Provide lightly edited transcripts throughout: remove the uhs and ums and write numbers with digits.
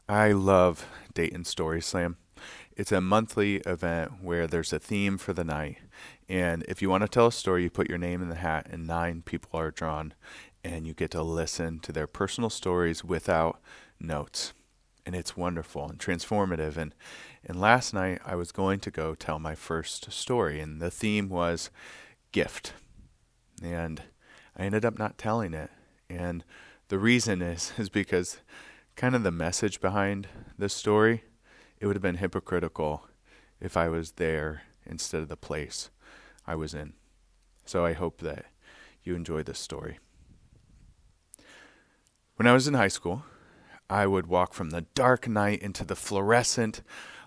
I love Dayton Story Slam. It's a monthly event where there's a theme for the night. And if you want to tell a story, you put your name in the hat, and 9 people are drawn, and you get to listen to their personal stories without notes. And it's wonderful and transformative. And last night, I was going to go tell my first story, and the theme was gift. And I ended up not telling it. And the reason is because kind of the message behind this story, it would have been hypocritical if I was there instead of the place I was in. So I hope that you enjoy this story. When I was in high school, I would walk from the dark night into the fluorescent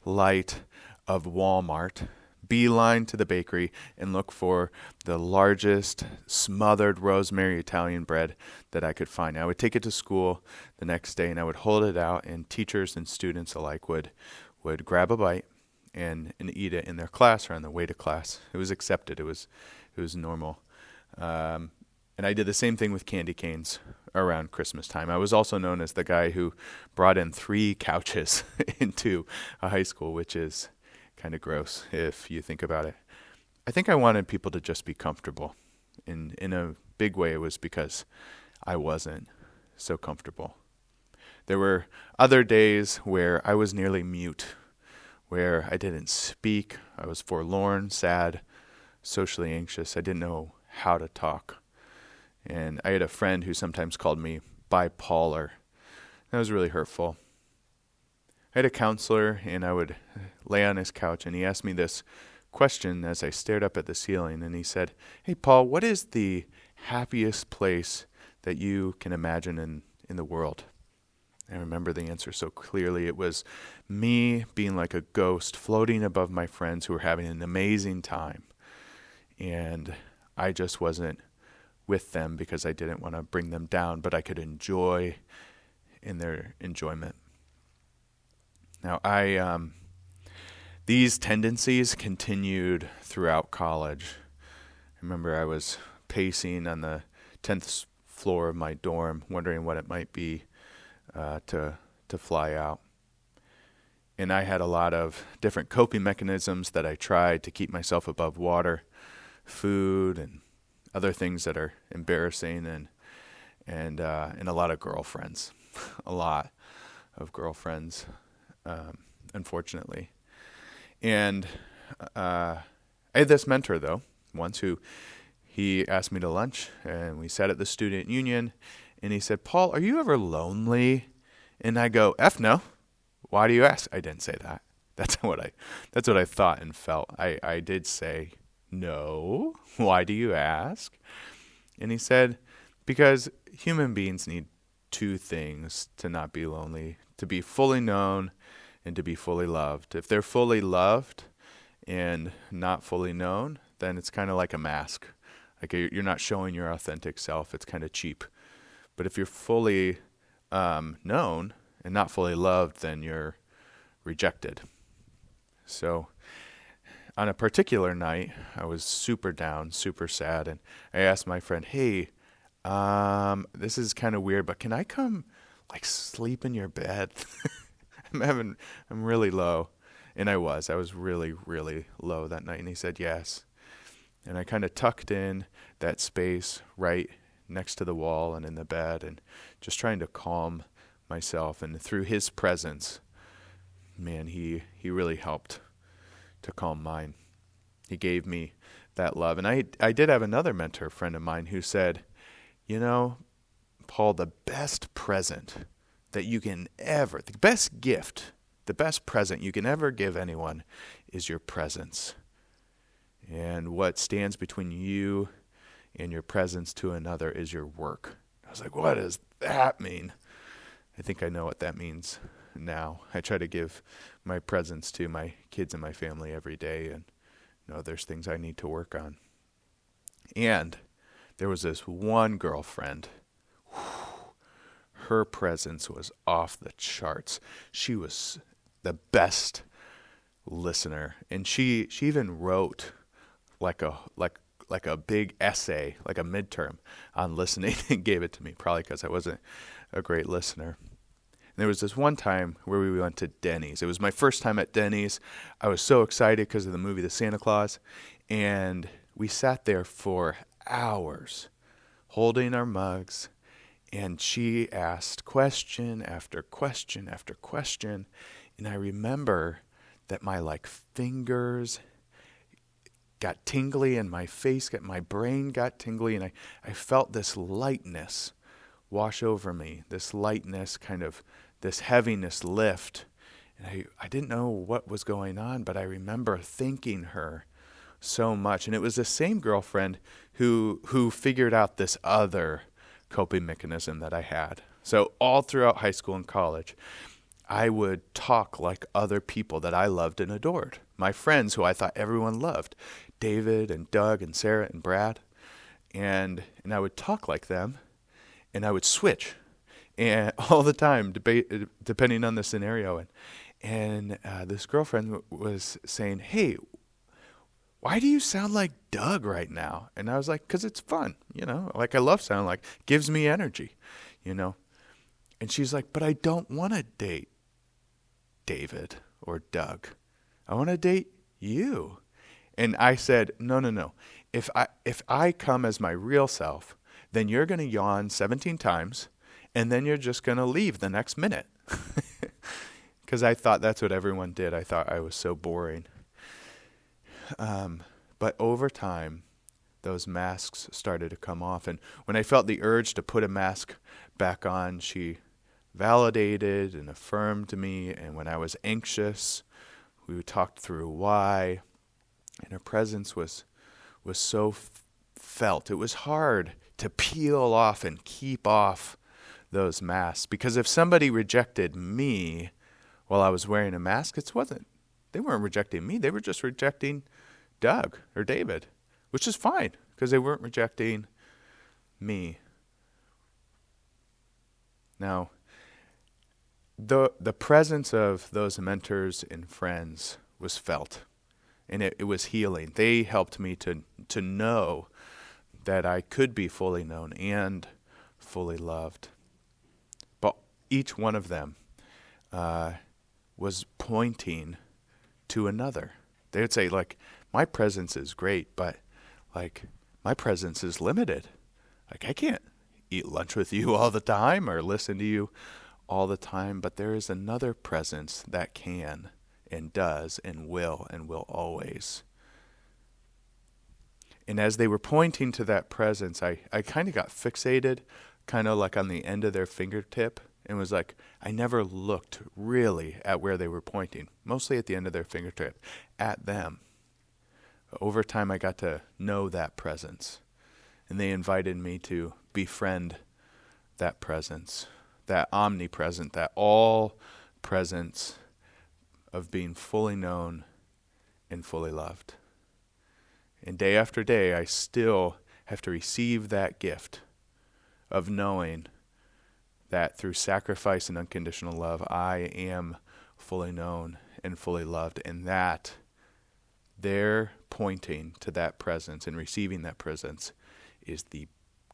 light of Walmart, beeline to the bakery, and look for the largest smothered rosemary Italian bread that I could find. I would take it to school the next day, and I would hold it out, and teachers and students alike would grab a bite and eat it in their class or on the way to class. It was accepted. It was normal. And I did the same thing with candy canes around Christmas time. I was also known as the guy who brought in 3 couches into a high school, which is kind of gross if you think about it. I think I wanted people to just be comfortable. In a big way, it was because I wasn't so comfortable. There were other days where I was nearly mute, where I didn't speak. I was forlorn, sad, socially anxious. I didn't know how to talk. And I had a friend who sometimes called me bipolar. That was really hurtful. I had a counselor, and I would lay on his couch, and he asked me this question as I stared up at the ceiling, and he said, "Hey, Paul, what is the happiest place that you can imagine in the world?" I remember the answer so clearly. It was me being like a ghost floating above my friends who were having an amazing time. And I just wasn't with them because I didn't want to bring them down, but I could enjoy in their enjoyment. Now, these tendencies continued throughout college. I remember I was pacing on the 10th floor of my dorm, wondering what it might be to fly out. And I had a lot of different coping mechanisms that I tried to keep myself above water, food and other things that are embarrassing, and a lot of girlfriends, a lot of girlfriends, unfortunately. And I had this mentor though, once who he asked me to lunch, and we sat at the student union, and he said, "Paul, are you ever lonely?" And I go, "F no. Why do you ask?" I didn't say that. That's what I thought and felt. I did say, "No. Why do you ask?" And he said, "Because human beings need 2 things to not be lonely: to be fully known and to be fully loved. If they're fully loved and not fully known, then it's kind of like a mask. Like you're not showing your authentic self. It's kind of cheap. But if you're fully known and not fully loved, then you're rejected." So on a particular night, I was super down, super sad, and I asked my friend, "Hey, this is kind of weird, but can I come like sleep in your bed?" I'm really low. And I was really, really low that night. And he said, yes. And I kind of tucked in that space right next to the wall and in the bed and just trying to calm myself. And through his presence, man, he really helped to calm mine. He gave me that love. And I did have another mentor friend of mine who said, "You know, Paul, the best present that you can ever, the best gift, the best present you can ever give anyone is your presence. And what stands between you and your presence to another is your work." I was like, what does that mean? I think I know what that means now. I try to give my presence to my kids and my family every day, and there's things I need to work on. And there was this one girlfriend. Her presence was off the charts. She was the best listener, and she even wrote like a big essay, like a midterm on listening, and gave it to me, probably because I wasn't a great listener. And there was this one time where we went to Denny's. It was my first time at Denny's. I was so excited because of the movie The Santa Claus. And we sat there for hours holding our mugs. And she asked question after question after question. And I remember that my fingers got tingly and my brain got tingly. And I felt this lightness wash over me, this lightness, kind of this heaviness lift. And I didn't know what was going on, but I remember thanking her so much. And it was the same girlfriend who figured out this other coping mechanism that I had. So all throughout high school and college, I would talk like other people that I loved and adored. My friends who I thought everyone loved, David and Doug and Sarah and Brad. And I would talk like them, and I would switch and all the time, depending on the scenario. And this girlfriend was saying, "Hey, why do you sound like Doug right now?" And I was like, "'Cause it's fun, I love sounding like, gives me energy, And she's like, "But I don't want to date David or Doug. I want to date you." And I said, no. If I come as my real self, then you're going to yawn 17 times, and then you're just going to leave the next minute. Because I thought that's what everyone did. I thought I was so boring. But over time, those masks started to come off. And when I felt the urge to put a mask back on, she validated and affirmed me. And when I was anxious, we talked through why. And her presence was so felt. It was hard to peel off and keep off those masks. Because if somebody rejected me while I was wearing a mask, they weren't rejecting me. They were just rejecting Doug or David, which is fine because they weren't rejecting me. Now, the presence of those mentors and friends was felt, and it was healing. They helped me to know that I could be fully known and fully loved. But each one of them was pointing to another. They would say, my presence is great, but my presence is limited. I can't eat lunch with you all the time or listen to you all the time, but there is another presence that can and does and will always. And as they were pointing to that presence, I kind of got fixated, kind of on the end of their fingertip, and was I never looked really at where they were pointing, mostly at the end of their fingertip, at them. Over time, I got to know that presence, and they invited me to befriend that presence, that omnipresent, that all presence of being fully known and fully loved. And day after day, I still have to receive that gift of knowing that through sacrifice and unconditional love, I am fully known and fully loved, and that their pointing to that presence and receiving that presence is the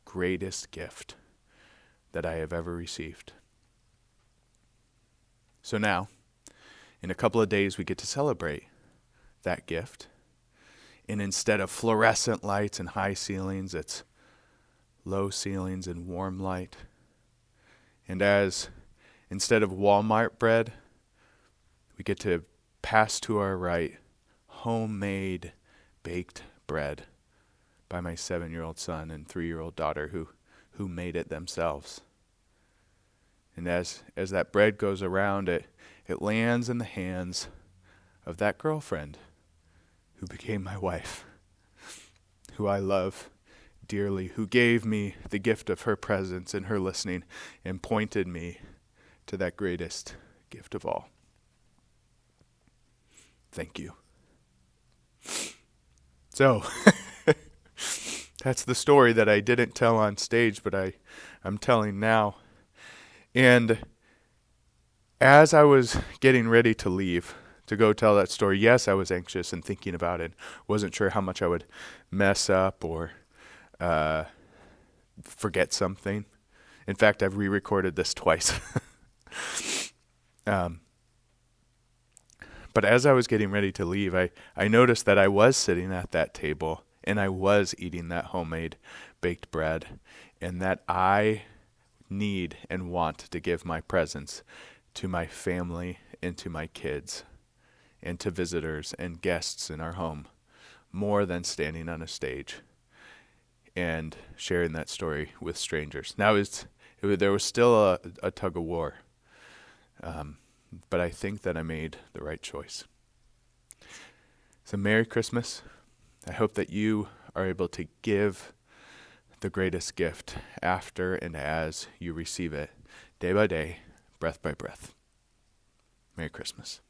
greatest gift that I have ever received. So now, in a couple of days, we get to celebrate that gift. And instead of fluorescent lights and high ceilings, it's low ceilings and warm light. And instead of Walmart bread, we get to pass to our right homemade baked bread by my 7-year-old son and 3-year-old daughter who made it themselves. And as that bread goes around, it lands in the hands of that girlfriend who became my wife, who I love dearly, who gave me the gift of her presence and her listening and pointed me to that greatest gift of all. Thank you. So, that's the story that I didn't tell on stage, but I'm telling now. And as I was getting ready to leave, to go tell that story, yes, I was anxious and thinking about it. Wasn't sure how much I would mess up or forget something. In fact, I've re-recorded this twice. But as I was getting ready to leave, I noticed that I was sitting at that table and I was eating that homemade baked bread, and that I need and want to give my presents to my family and to my kids and to visitors and guests in our home more than standing on a stage and sharing that story with strangers. Now, there was still a tug of war, but I think that I made the right choice. So Merry Christmas. I hope that you are able to give the greatest gift after and as you receive it, day by day, breath by breath. Merry Christmas.